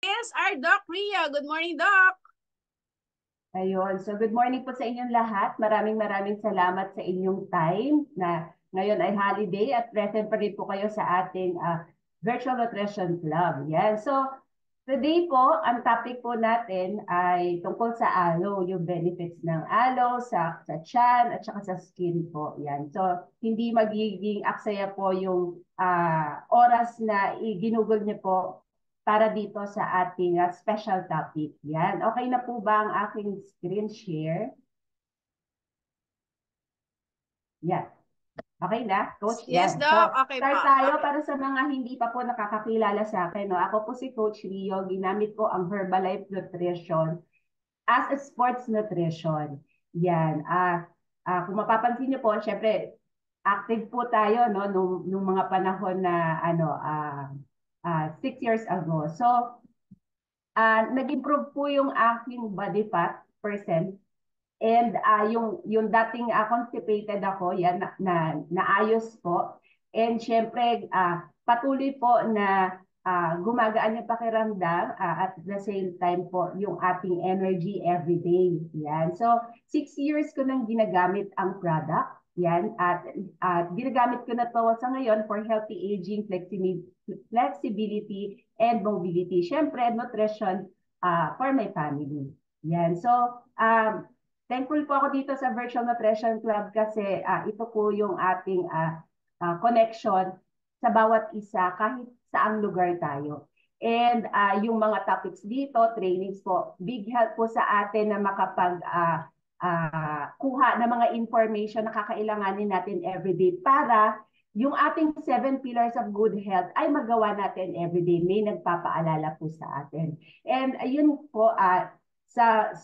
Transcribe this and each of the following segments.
Yes, our Doc Ria. Good morning, Doc. Ayun. So good morning po sa inyong lahat. Maraming salamat sa inyong time na ngayon ay holiday at present pa rin po kayo sa ating Virtual Nutrition Club. Yan. So today po, ang topic po natin ay tungkol sa aloe, yung benefits ng aloe sa tiyan at saka sa skin po. Yan. So hindi magiging aksaya po yung oras na ginugol niyo po para dito sa ating special topic. Yan. Okay na po ba ang aking screen share? Yan. Okay na, Coach? Yes, Yan. So, Doc. Okay po. start tayo Okay. para sa mga hindi pa po nakakakilala sa akin. No? Ako po si Coach Rio. Ginamit ko ang Herbalife Nutrition as a sports nutrition. Yan. Kung mapapansin niyo po, syempre, active po tayo no nung mga panahon na 6 years ago. So, nag-improve po yung aking body fat percent. And yung dating constipated ako, yan, naayos po. And syempre, patuloy po na gumagaan yung pakiramdam at the same time po yung ating energy every day. Yan. So, 6 years ko nang ginagamit ang product. Yan. At ginagamit ko na to sa ngayon for healthy aging, flexibility, and mobility. Syempre, nutrition for my family. Yan. So, thankful po ako dito sa Virtual Nutrition Club kasi ito po yung ating connection sa bawat isa kahit saang lugar tayo. And yung mga topics dito, trainings po, big help po sa atin na makapag kuha ng mga information na kakailanganin natin everyday para yung ating 7 pillars of good health ay magawa natin everyday. May nagpapaalala po sa atin. And ayun po, sa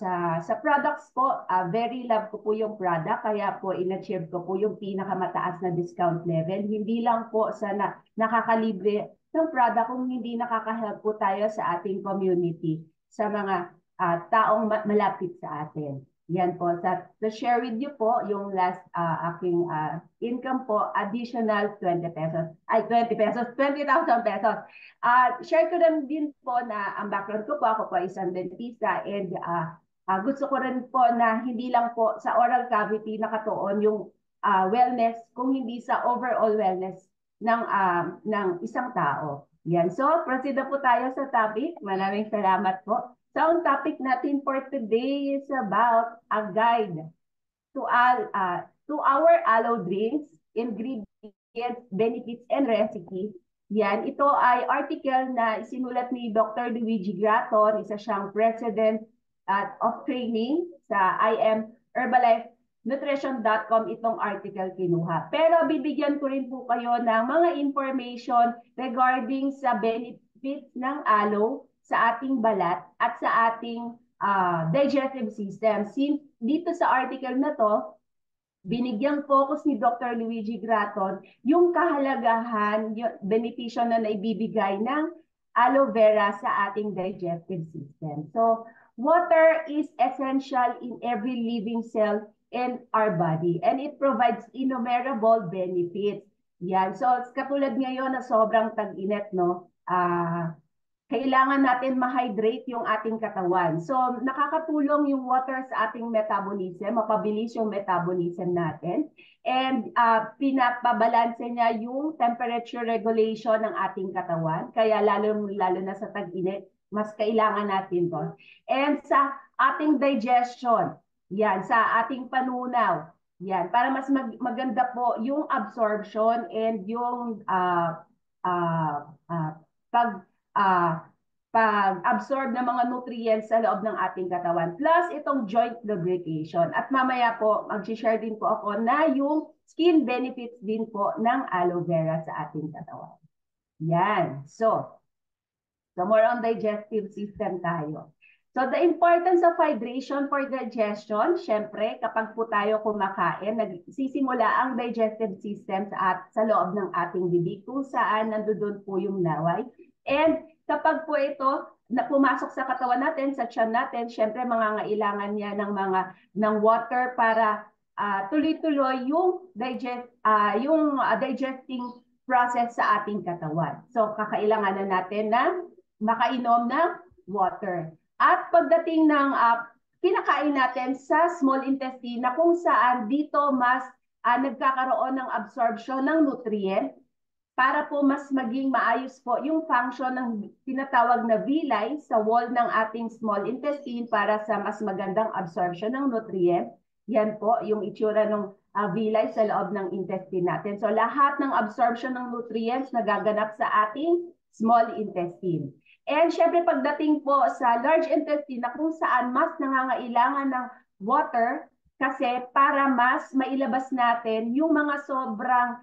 products po, very love ko po yung product, kaya po in-achieve ko po yung pinakamataas na discount level. Hindi lang po sa nakakalibre ng product, kung hindi nakaka-help po tayo sa ating community, sa mga taong malapit sa atin. Yan po. To share with you po, yung last aking income po, additional 20 pesos. Ay, 20 pesos, 20,000 pesos. Share ko rin din po na ang background ko po, ako po isang dentista, and gusto ko rin po na hindi lang po sa oral cavity nakatuon yung wellness, kung hindi sa overall wellness ng isang tao. Yan. So, proceed na po tayo sa topic. Maraming salamat po. So, ang topic natin for today is about a guide to our aloe drinks, ingredients, benefits, and recipes. Yan, ito ay article na isinulat ni Dr. Luigi Graton, isa siyang president of training sa IM Herbalife Nutrition.com itong article kinuha. Pero bibigyan ko rin po kayo ng mga information regarding sa benefits ng aloe sa ating balat at sa ating digestive system. Since dito sa article na to, binigyang focus ni Dr. Luigi Graton yung kahalagahan, yung benepisyo na naibibigay ng aloe vera sa ating digestive system. So, water is essential in every living cell in our body and it provides innumerable benefits. Yan. So, katulad ngayon na sobrang tag-init, no? Kailangan natin ma-hydrate yung ating katawan. So, nakakatulong yung water sa ating metabolism, mapabilis yung metabolism natin. And pinapabalanse niya yung temperature regulation ng ating katawan. Kaya lalo na sa tag-init, mas kailangan natin to. And sa ating digestion, yan, sa ating panunaw, yan, para mas maganda po yung absorption and yung pag-absorb ng mga nutrients sa loob ng ating katawan. Plus, itong joint lubrication. At mamaya po, mag-share din po ako na yung skin benefits din po ng aloe vera sa ating katawan. Yan. So more on digestive system tayo. So, the importance of hydration for digestion, syempre, kapag po tayo kumakain, nagsisimula ang digestive system sa loob ng ating bibig, kung saan nandoon po yung laway. And kapag po ito na pumasok sa katawan natin, sa tiyan natin, syempre mangangailangan niya ng water para tuloy-tuloy yung digesting process sa ating katawan. So kakailanganan natin na makainom ng water. At pagdating ng kinakain natin sa small intestine na kung saan dito mas nagkakaroon ng absorption ng nutrient para po mas maging maayos po yung function ng tinatawag na villi sa wall ng ating small intestine para sa mas magandang absorption ng nutrient. Yan po yung itsura ng villi sa loob ng intestine natin. So lahat ng absorption ng nutrients nagaganap sa ating small intestine. And syempre pagdating po sa large intestine na kung saan mas nangangailangan ng water kasi para mas mailabas natin yung mga sobrang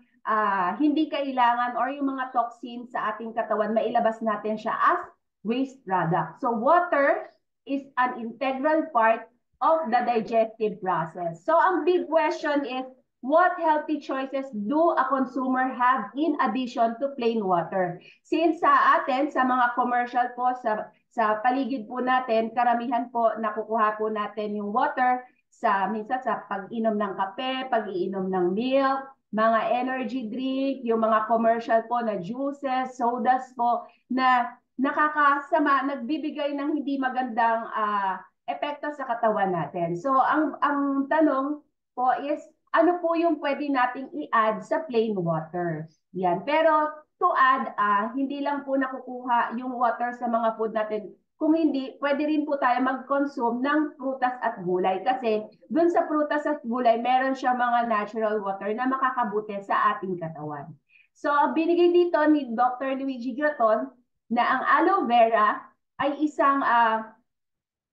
hindi kailangan or yung mga toxins sa ating katawan, mailabas natin siya as waste product. So water is an integral part of the digestive process. So ang big question is, what healthy choices do a consumer have in addition to plain water? Since sa atin, sa mga commercial po, sa paligid po natin, karamihan po nakukuha po natin yung water minsan sa pag-inom ng kape, pag-iinom ng milk, mga energy drink, yung mga commercial po na juices, sodas po, na nakakasama, nagbibigay ng hindi magandang epekto sa katawan natin. So, ang tanong po is, ano po yung pwede nating i-add sa plain water? Yan. Pero, to add, hindi lang po nakukuha yung water sa mga food natin. Kung hindi, pwede rin po tayo mag-consume ng prutas at gulay kasi dun sa prutas at gulay, meron siya mga natural water na makakabuti sa ating katawan. So, binigay dito ni Dr. Luigi Graton na ang aloe vera ay isang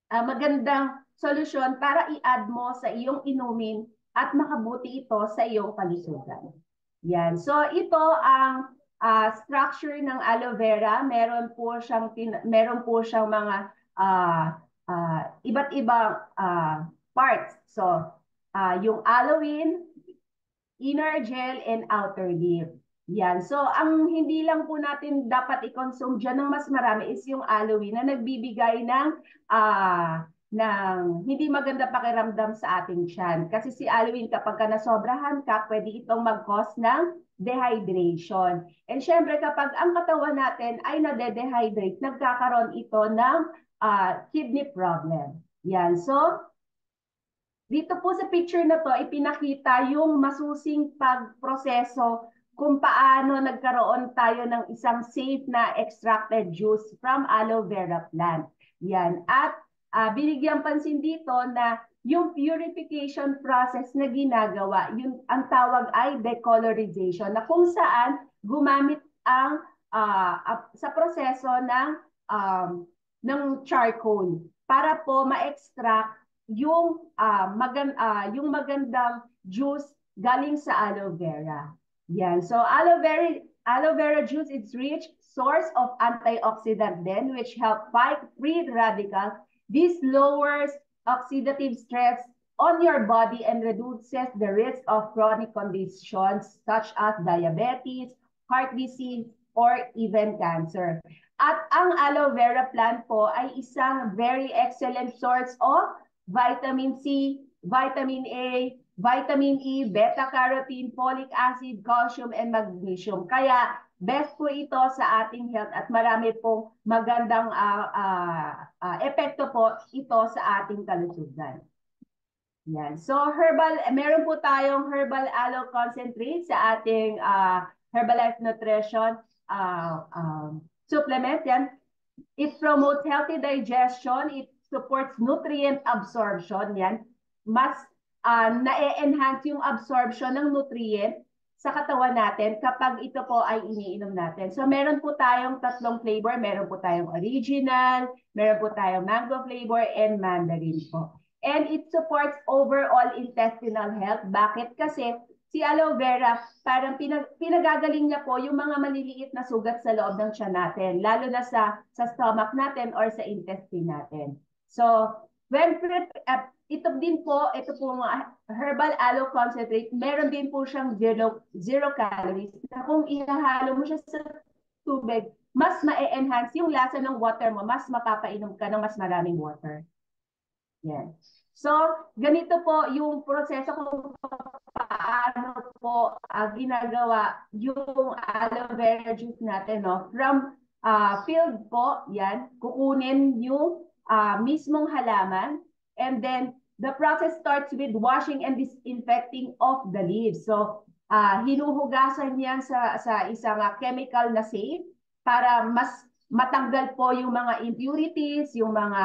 magandang solusyon para i-add mo sa iyong inumin at makabuti ito sa iyong kalusugan. Yan. So, ito ang structure ng aloe vera. Meron po siyang mga iba't ibang parts. So, yung aloin, inner gel, and outer leaf. Yan. So, ang hindi lang po natin dapat i-consume dyan ng mas marami is yung aloe na nagbibigay ng hindi maganda pakiramdam sa ating tiyan. Kasi si aloe kapag nasobrahan ka, pwede itong mag-cause ng dehydration. And syempre kapag ang katawan natin ay nade-dehydrate, nagkakaroon ito ng kidney problem. Yan. So, dito po sa picture na to, ipinakita yung masusing pagproseso kung paano nagkaroon tayo ng isang safe na extracted juice from aloe vera plant. Yan. At binigyan pansin dito na yung purification process na ginagawa, ang tawag ay decolorization, na kung saan gumamit ang sa proseso ng charcoal para po ma-extract yung magandang juice galing sa aloe vera. Yan. So aloe vera juice is rich source of antioxidant then which help fight free radicals. This lowers oxidative stress on your body and reduces the risk of chronic conditions such as diabetes, heart disease, or even cancer. At ang aloe vera plant po ay isang very excellent source of vitamin C, vitamin A, vitamin E, beta-carotene, folic acid, calcium, and magnesium. Kaya best po ito sa ating health at marami pong magandang epekto po ito sa ating kalusugan. Yan. So meron po tayong herbal aloe concentrate sa ating Herbalife Nutrition supplement. Yan. It promotes healthy digestion. It supports nutrient absorption. Yan. Mas na-enhance yung absorption ng nutrient sa katawan natin kapag ito po ay iniinom natin. So meron po tayong tatlong flavor. Meron po tayong original, meron po tayong mango flavor, and mandarin po. And it supports overall intestinal health. Bakit? Kasi si aloe vera, parang pinagagaling niya po yung mga maliliit na sugat sa loob ng tiyan natin, lalo na sa stomach natin or sa intestine natin. So, ito pong herbal aloe concentrate, meron din po siyang zero calories na kung ihahalo mo siya sa tubig, mas ma-enhance yung lasa ng water mo, mas mapapainom ka ng mas maraming water. Yan. So, ganito po yung proseso kung paano po ginagawa yung aloe vera juice natin, no? From field po, yan, kukunin yung mismong halaman, and then the process starts with washing and disinfecting of the leaves. So, hinuhugasan yan sa isang chemical na safe para mas matanggal po yung mga impurities, yung mga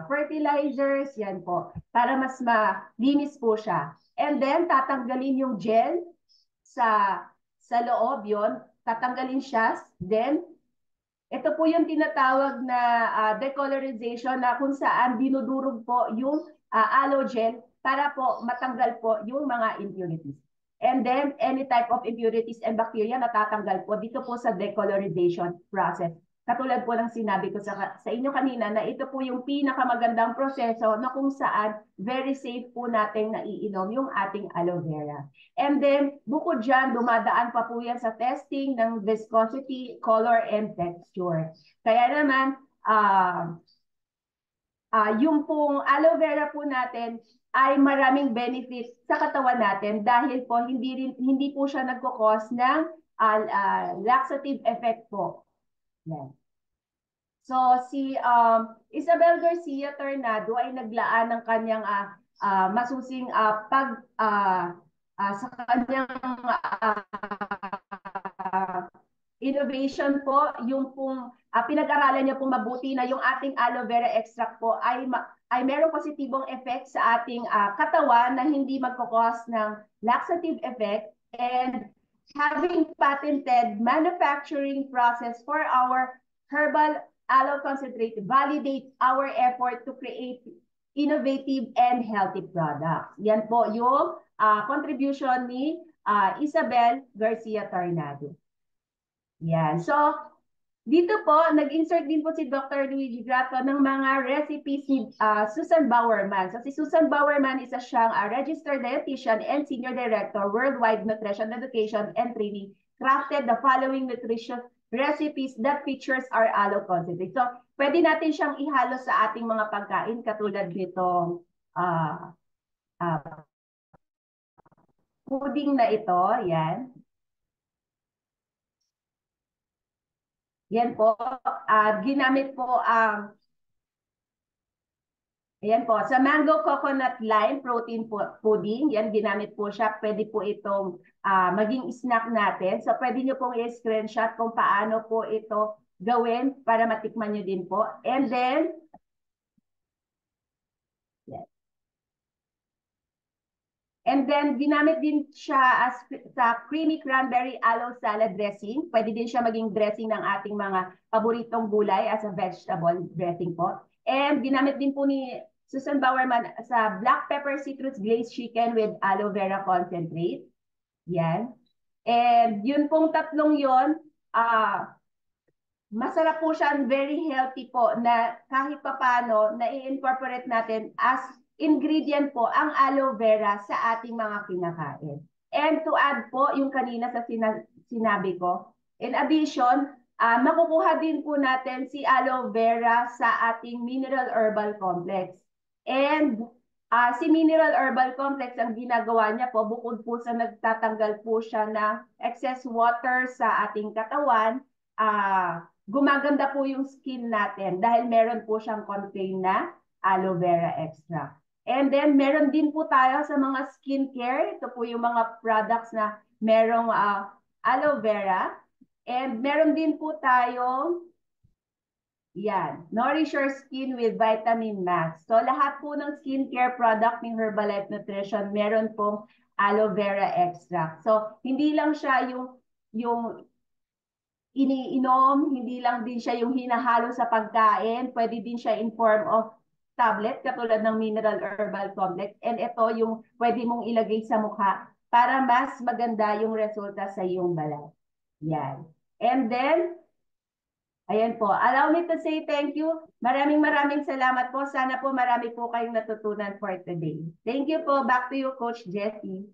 fertilizers, yan po, para mas malinis po siya. And then, tatanggalin yung gel sa loob yon, tatanggalin siya, then ito po yung tinatawag na decolorization na kung saan dinudurog po yung aloe gel para po matanggal po yung mga impurities. And then, any type of impurities and bacteria natatanggal po dito po sa decolorization process. Katulad po ng sinabi ko sa inyo kanina na ito po yung pinakamagandang proseso na kung saan very safe po natin naiinom yung ating aloe vera. And then, bukod dyan, dumadaan pa po yan sa testing ng viscosity, color, and texture. Kaya naman, yung pong aloe vera po natin ay maraming benefits sa katawan natin dahil po hindi po siya nagkukos ng laxative effect po. Yan. So, si Isabel Garcia Tornado ay naglaan ng kanyang masusing sa kanyang innovation po, yung pong pinag-aralan niya pong mabuti na yung ating aloe vera extract po ay merong positibong effect sa ating katawan na hindi magkakos ng laxative effect, and having patented manufacturing process for our herbal aloe concentrate validate our effort to create innovative and healthy products. Yan po yung contribution ni Isabel Garcia Tornado. Yan. So, dito po, nag-insert din po si Dr. Luigi Grato ng mga recipes ni Susan Bowerman. So, si Susan Bowerman, isa siyang registered dietitian and senior director, Worldwide Nutrition Education and Training, crafted the following nutritious recipes that features our aloe concentrate. So, pwede natin siyang ihalo sa ating mga pagkain katulad nitong pudding na ito. Yan. Yan po, ginamit po ayan po, sa mango coconut lime protein pudding, yan ginamit po siya. Pwede po itong maging snack natin. So pwede nyo pong i-screenshot kung paano po ito gawin para matikman nyo din po. And then, yes. And then, ginamit din siya sa creamy cranberry aloe salad dressing. Pwede din siya maging dressing ng ating mga paboritong gulay as a vegetable dressing po. And ginamit din po ni Susan Bowerman sa black pepper citrus glazed chicken with aloe vera concentrate. Yan. And yun pong tatlong yun, masarap po siya and very healthy po na kahit papano na i-incorporate natin as ingredient po ang aloe vera sa ating mga kinakain. And to add po yung kanina sa sinabi ko, in addition, makukuha din po natin si aloe vera sa ating mineral herbal complex. And si mineral herbal complex, ang ginagawa niya po, bukod po sa nagtatanggal po siya ng excess water sa ating katawan, gumaganda po yung skin natin dahil meron po siyang contain na aloe vera extract. And then, meron din po tayo sa mga skincare. Ito po yung mga products na merong aloe vera. And meron din po tayo, yan, Nourish Your Skin with Vitamin Max. So, lahat po ng skincare product ng Herbalife Nutrition, meron pong aloe vera extract. So, hindi lang siya yung iniinom, hindi lang din siya yung hinahalo sa pagkain, pwede din siya in form of tablet katulad ng mineral herbal complex, and ito yung pwede mong ilagay sa mukha para mas maganda yung resulta sa iyong balat. Yan. And then, ayan po, allow me to say thank you. Maraming salamat po. Sana po marami po kayong natutunan for today. Thank you po. Back to you, Coach Jessie.